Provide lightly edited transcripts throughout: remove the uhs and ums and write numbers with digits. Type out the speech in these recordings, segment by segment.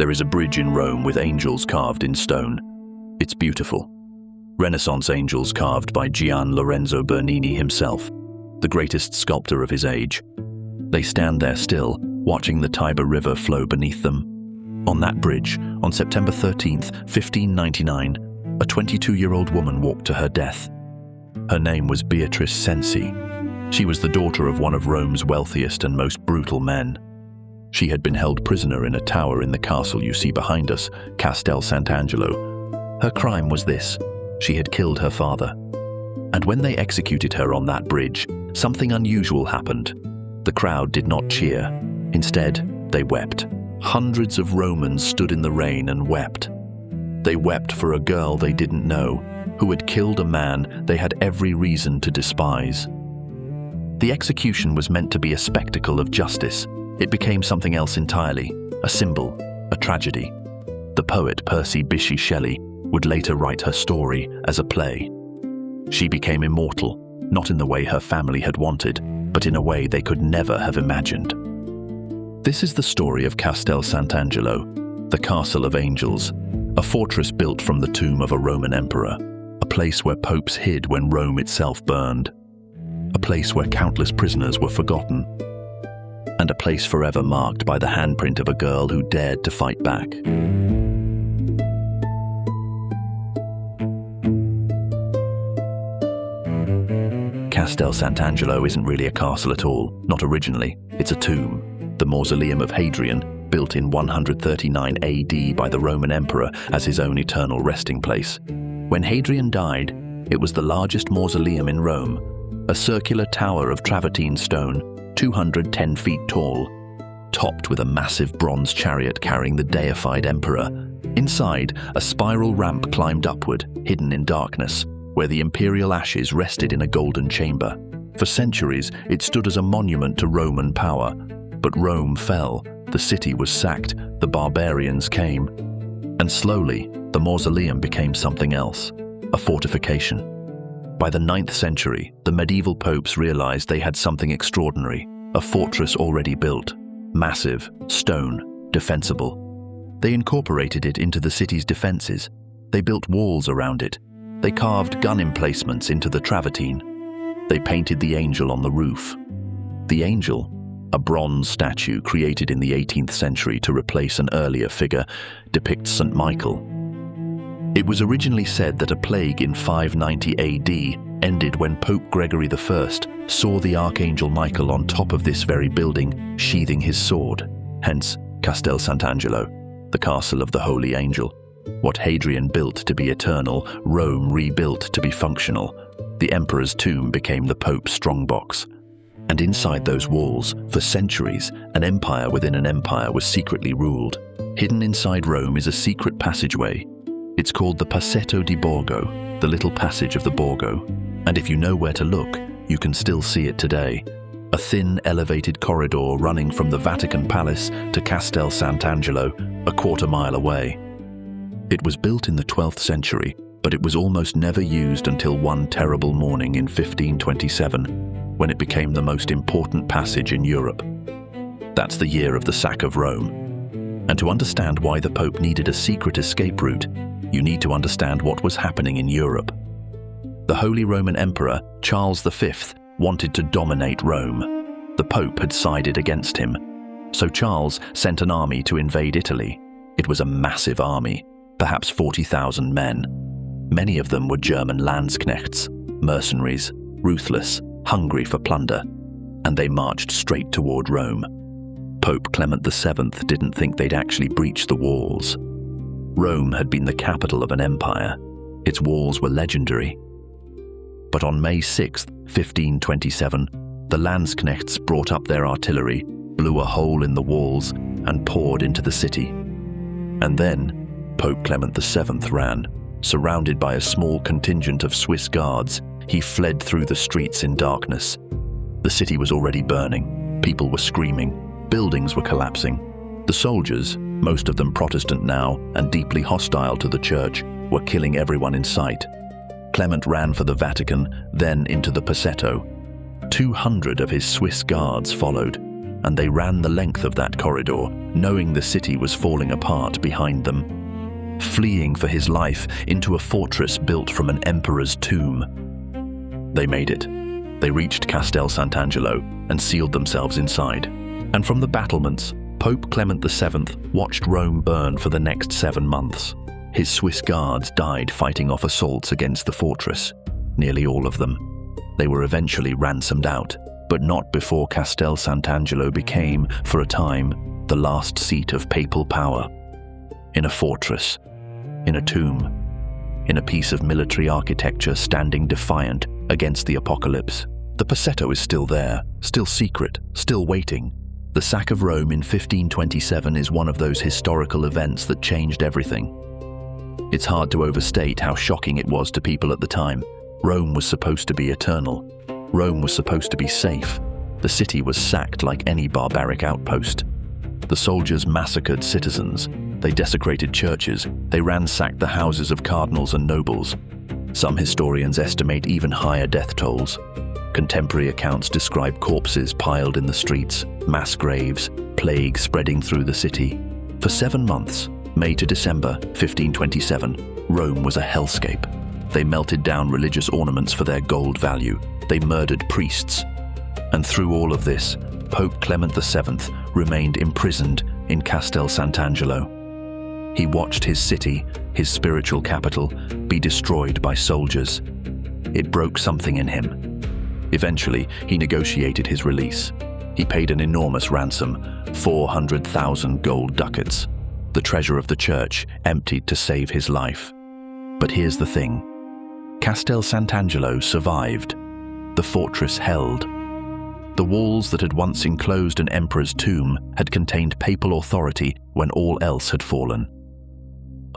There is a bridge in Rome with angels carved in stone. It's beautiful. Renaissance angels carved by Gian Lorenzo Bernini himself, the greatest sculptor of his age. They stand there still, watching the Tiber River flow beneath them. On that bridge, on September 13th, 1599, a 22-year-old woman walked to her death. Her name was Beatrice Cenci. She was the daughter of one of Rome's wealthiest and most brutal men. She had been held prisoner in a tower in the castle you see behind us, Castel Sant'Angelo. Her crime was this: she had killed her father. And when they executed her on that bridge, something unusual happened. The crowd did not cheer. Instead, they wept. Hundreds of Romans stood in the rain and wept. They wept for a girl they didn't know, who had killed a man they had every reason to despise. The execution was meant to be a spectacle of justice. It became something else entirely, a symbol, a tragedy. The poet Percy Bysshe Shelley would later write her story as a play. She became immortal, not in the way her family had wanted, but in a way they could never have imagined. This is the story of Castel Sant'Angelo, the Castle of Angels, a fortress built from the tomb of a Roman emperor, a place where popes hid when Rome itself burned, a place where countless prisoners were forgotten, and a place forever marked by the handprint of a girl who dared to fight back. Castel Sant'Angelo isn't really a castle at all, not originally. It's a tomb, the mausoleum of Hadrian, built in 139 AD by the Roman emperor as his own eternal resting place. When Hadrian died, it was the largest mausoleum in Rome, a circular tower of travertine stone, 210 feet tall, topped with a massive bronze chariot carrying the deified emperor. Inside, a spiral ramp climbed upward, hidden in darkness, where the imperial ashes rested in a golden chamber. For centuries, it stood as a monument to Roman power. But Rome fell, the city was sacked, the barbarians came. And slowly, the mausoleum became something else, a fortification. By the 9th century, the medieval popes realized they had something extraordinary, a fortress already built, massive, stone, defensible. They incorporated it into the city's defenses. They built walls around it. They carved gun emplacements into the travertine. They painted the angel on the roof. The angel, a bronze statue created in the 18th century to replace an earlier figure, depicts St. Michael. It was originally said that a plague in 590 AD ended when Pope Gregory I saw the Archangel Michael on top of this very building, sheathing his sword, hence Castel Sant'Angelo, the castle of the Holy Angel. What Hadrian built to be eternal, Rome rebuilt to be functional. The emperor's tomb became the Pope's strongbox. And inside those walls, for centuries, an empire within an empire was secretly ruled. Hidden inside Rome is a secret passageway. It's called the Passetto di Borgo, the little passage of the Borgo. And if you know where to look, you can still see it today. A thin, elevated corridor running from the Vatican Palace to Castel Sant'Angelo, a quarter-mile away. It was built in the 12th century, but it was almost never used until one terrible morning in 1527, when it became the most important passage in Europe. That's the year of the sack of Rome. And to understand why the Pope needed a secret escape route, you need to understand what was happening in Europe. The Holy Roman Emperor, Charles V, wanted to dominate Rome. The Pope had sided against him. So Charles sent an army to invade Italy. It was a massive army, perhaps 40,000 men. Many of them were German Landsknechts, mercenaries, ruthless, hungry for plunder, and they marched straight toward Rome. Pope Clement VII didn't think they'd actually breach the walls. Rome had been the capital of an empire. Its walls were legendary. But on May 6, 1527, the Landsknechts brought up their artillery, blew a hole in the walls, and poured into the city. And then, Pope Clement VII ran. Surrounded by a small contingent of Swiss guards, he fled through the streets in darkness. The city was already burning. People were screaming. Buildings were collapsing. The soldiers, most of them Protestant now and deeply hostile to the church, were killing everyone in sight. Clement ran for the Vatican, then into the Passetto. 200 of his Swiss guards followed, and they ran the length of that corridor, knowing the city was falling apart behind them, fleeing for his life into a fortress built from an emperor's tomb. They made it. They reached Castel Sant'Angelo and sealed themselves inside. And from the battlements, Pope Clement VII watched Rome burn for the next 7 months. His Swiss guards died fighting off assaults against the fortress, nearly all of them. They were eventually ransomed out, but not before Castel Sant'Angelo became, for a time, the last seat of papal power. In a fortress, in a tomb, in a piece of military architecture standing defiant against the apocalypse. The Passetto is still there, still secret, still waiting. The sack of Rome in 1527 is one of those historical events that changed everything. It's hard to overstate how shocking it was to people at the time. Rome was supposed to be eternal. Rome was supposed to be safe. The city was sacked like any barbaric outpost. The soldiers massacred citizens. They desecrated churches. They ransacked the houses of cardinals and nobles. Some historians estimate even higher death tolls. Contemporary accounts describe corpses piled in the streets, mass graves, plague spreading through the city. For 7 months, May to December 1527, Rome was a hellscape. They melted down religious ornaments for their gold value. They murdered priests. And through all of this, Pope Clement VII remained imprisoned in Castel Sant'Angelo. He watched his city, his spiritual capital, be destroyed by soldiers. It broke something in him. Eventually, he negotiated his release. He paid an enormous ransom, 400,000 gold ducats. The treasure of the church emptied to save his life. But here's the thing. Castel Sant'Angelo survived. The fortress held. The walls that had once enclosed an emperor's tomb had contained papal authority when all else had fallen.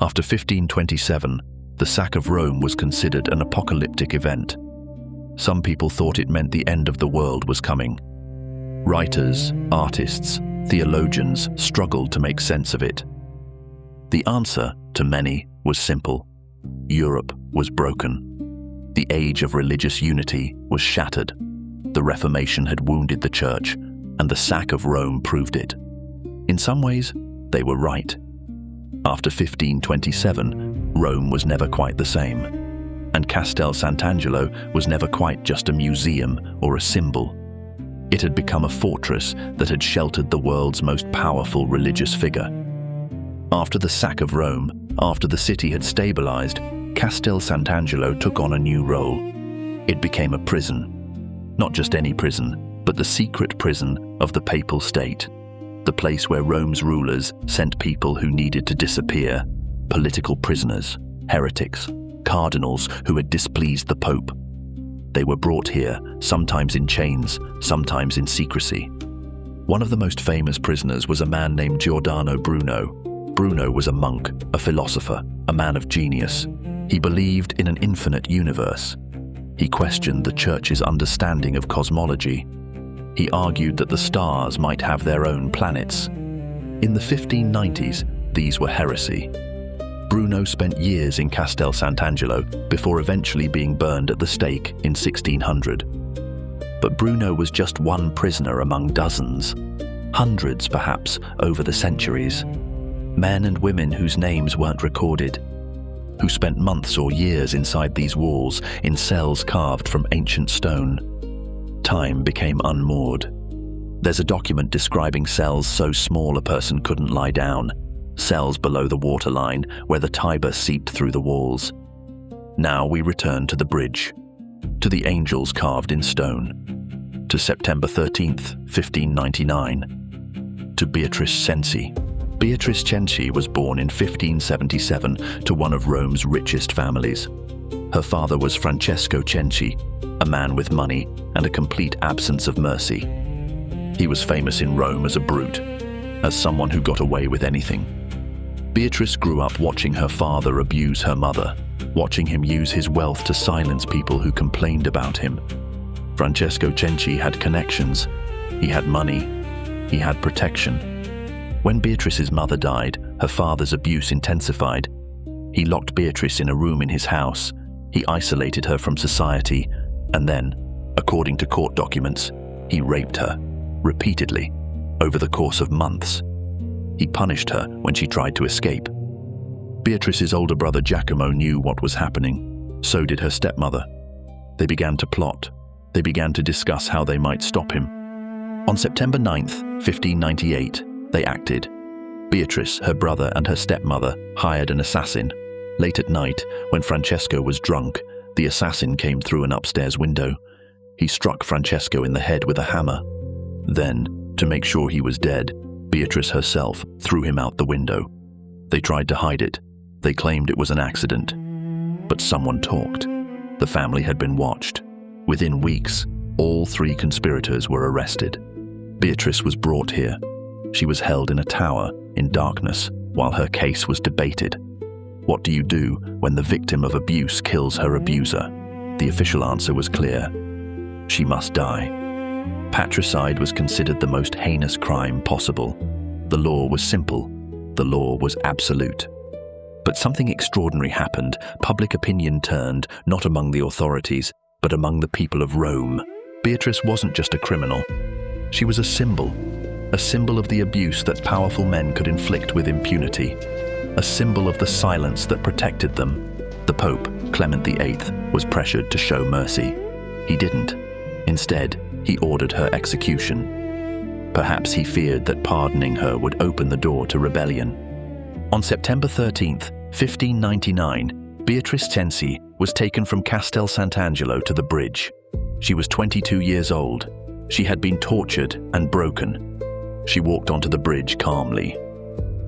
After 1527, the sack of Rome was considered an apocalyptic event. Some people thought it meant the end of the world was coming. Writers, artists, theologians struggled to make sense of it. The answer, to many, was simple. Europe was broken. The age of religious unity was shattered. The Reformation had wounded the church, and the sack of Rome proved it. In some ways, they were right. After 1527, Rome was never quite the same. And Castel Sant'Angelo was never quite just a museum or a symbol. It had become a fortress that had sheltered the world's most powerful religious figure. After the sack of Rome, after the city had stabilized, Castel Sant'Angelo took on a new role. It became a prison. Not just any prison, but the secret prison of the Papal State. The place where Rome's rulers sent people who needed to disappear, political prisoners, heretics, cardinals who had displeased the Pope. They were brought here, sometimes in chains, sometimes in secrecy. One of the most famous prisoners was a man named Giordano Bruno. Bruno was a monk, a philosopher, a man of genius. He believed in an infinite universe. He questioned the Church's understanding of cosmology. He argued that the stars might have their own planets. In the 1590s, these were heresy. Bruno spent years in Castel Sant'Angelo before eventually being burned at the stake in 1600. But Bruno was just one prisoner among dozens, hundreds perhaps over the centuries. Men and women whose names weren't recorded, who spent months or years inside these walls in cells carved from ancient stone. Time became unmoored. There's a document describing cells so small a person couldn't lie down, cells below the waterline where the Tiber seeped through the walls. Now we return to the bridge, to the angels carved in stone, to September 13th, 1599, to Beatrice Cenci. Beatrice Cenci was born in 1577 to one of Rome's richest families. Her father was Francesco Cenci, a man with money and a complete absence of mercy. He was famous in Rome as a brute, as someone who got away with anything. Beatrice grew up watching her father abuse her mother, watching him use his wealth to silence people who complained about him. Francesco Cenci had connections, he had money, he had protection. When Beatrice's mother died, her father's abuse intensified. He locked Beatrice in a room in his house. He isolated her from society, and then, according to court documents, he raped her, repeatedly. over the course of months. He punished her when she tried to escape. Beatrice's older brother Giacomo knew what was happening. So did her stepmother. They began to plot. They began to discuss how they might stop him. On September 9th, 1598, they acted. Beatrice, her brother, and her stepmother hired an assassin. Late at night, when Francesco was drunk, the assassin came through an upstairs window. He struck Francesco in the head with a hammer. Then, to make sure he was dead, Beatrice herself threw him out the window. They tried to hide it. They claimed it was an accident. But someone talked. The family had been watched. Within weeks, all 3 conspirators were arrested. Beatrice was brought here. She was held in a tower in darkness while her case was debated. What do you do when the victim of abuse kills her abuser? The official answer was clear. She must die. Patricide was considered the most heinous crime possible. The law was simple. The law was absolute. But something extraordinary happened. Public opinion turned, not among the authorities, but among the people of Rome. Beatrice wasn't just a criminal. She was a symbol of the abuse that powerful men could inflict with impunity, a symbol of the silence that protected them. The Pope, Clement VIII, was pressured to show mercy. He didn't. Instead, he ordered her execution. Perhaps he feared that pardoning her would open the door to rebellion. On September 13th, 1599, Beatrice Cenci was taken from Castel Sant'Angelo to the bridge. She was 22 years old. She had been tortured and broken. She walked onto the bridge calmly.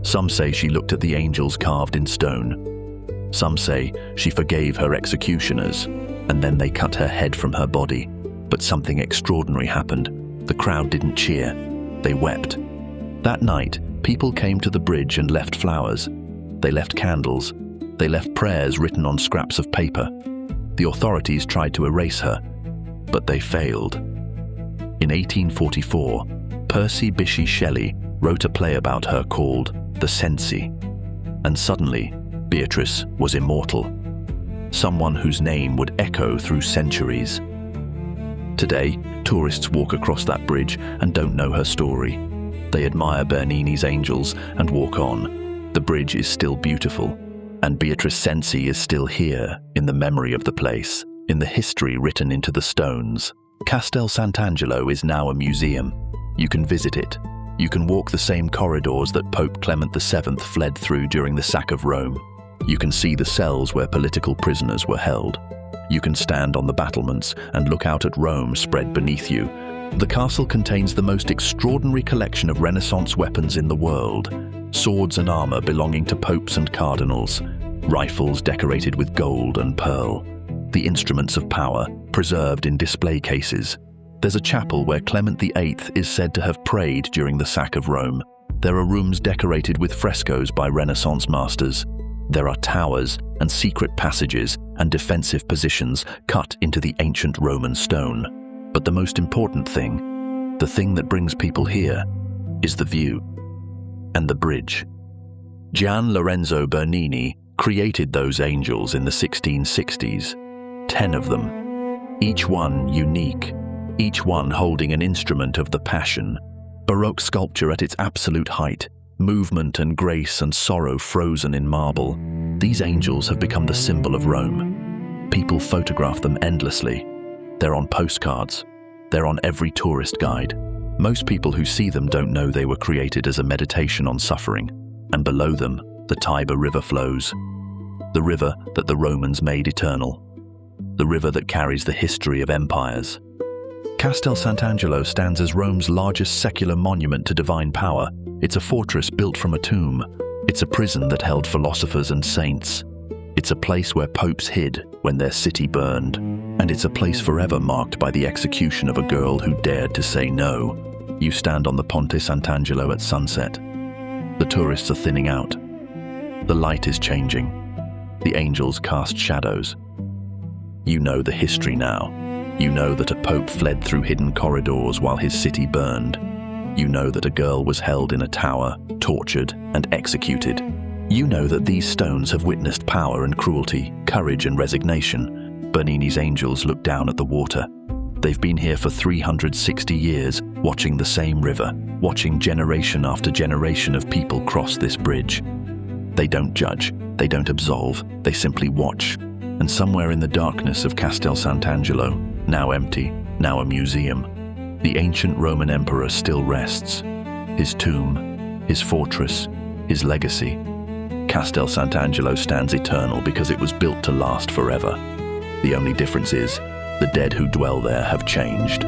Some say she looked at the angels carved in stone. Some say she forgave her executioners, and then they cut her head from her body. But something extraordinary happened. The crowd didn't cheer. They wept. That night, people came to the bridge and left flowers. They left candles. They left prayers written on scraps of paper. The authorities tried to erase her, but they failed. In 1844, Percy Bysshe Shelley wrote a play about her called The Cenci. And suddenly, Beatrice was immortal. Someone whose name would echo through centuries. Today, tourists walk across that bridge and don't know her story. They admire Bernini's angels and walk on. The bridge is still beautiful, and Beatrice Cenci is still here in the memory of the place, in the history written into the stones. Castel Sant'Angelo is now a museum. You can visit it. You can walk the same corridors that Pope Clement VII fled through during the sack of Rome. You can see the cells where political prisoners were held. You can stand on the battlements and look out at Rome spread beneath you. The castle contains the most extraordinary collection of Renaissance weapons in the world. Swords and armor belonging to popes and cardinals. Rifles decorated with gold and pearl. The instruments of power preserved in display cases. There's a chapel where Clement VIII is said to have prayed during the sack of Rome. There are rooms decorated with frescoes by Renaissance masters. There are towers and secret passages and defensive positions cut into the ancient Roman stone. But the most important thing, the thing that brings people here, is the view and the bridge. Gian Lorenzo Bernini created those angels in the 1660s, 10 of them, each one unique, each one holding an instrument of the Passion. Baroque sculpture at its absolute height, movement and grace and sorrow frozen in marble. These angels have become the symbol of Rome. People photograph them endlessly. They're on postcards. They're on every tourist guide. Most people who see them don't know they were created as a meditation on suffering. And below them, the Tiber River flows. The river that the Romans made eternal. The river that carries the history of empires. Castel Sant'Angelo stands as Rome's largest secular monument to divine power. It's a fortress built from a tomb. It's a prison that held philosophers and saints. It's a place where popes hid when their city burned. And it's a place forever marked by the execution of a girl who dared to say no. You stand on the Ponte Sant'Angelo at sunset. The tourists are thinning out. The light is changing. The angels cast shadows. You know the history now. You know that a pope fled through hidden corridors while his city burned. You know that a girl was held in a tower, tortured, and executed. You know that these stones have witnessed power and cruelty, courage and resignation. Bernini's angels look down at the water. They've been here for 360 years, watching the same river, watching generation after generation of people cross this bridge. They don't judge, they don't absolve, they simply watch. And somewhere in the darkness of Castel Sant'Angelo, now empty, now a museum, the ancient Roman emperor still rests. His tomb, his fortress, his legacy. Castel Sant'Angelo stands eternal because it was built to last forever. The only difference is, the dead who dwell there have changed.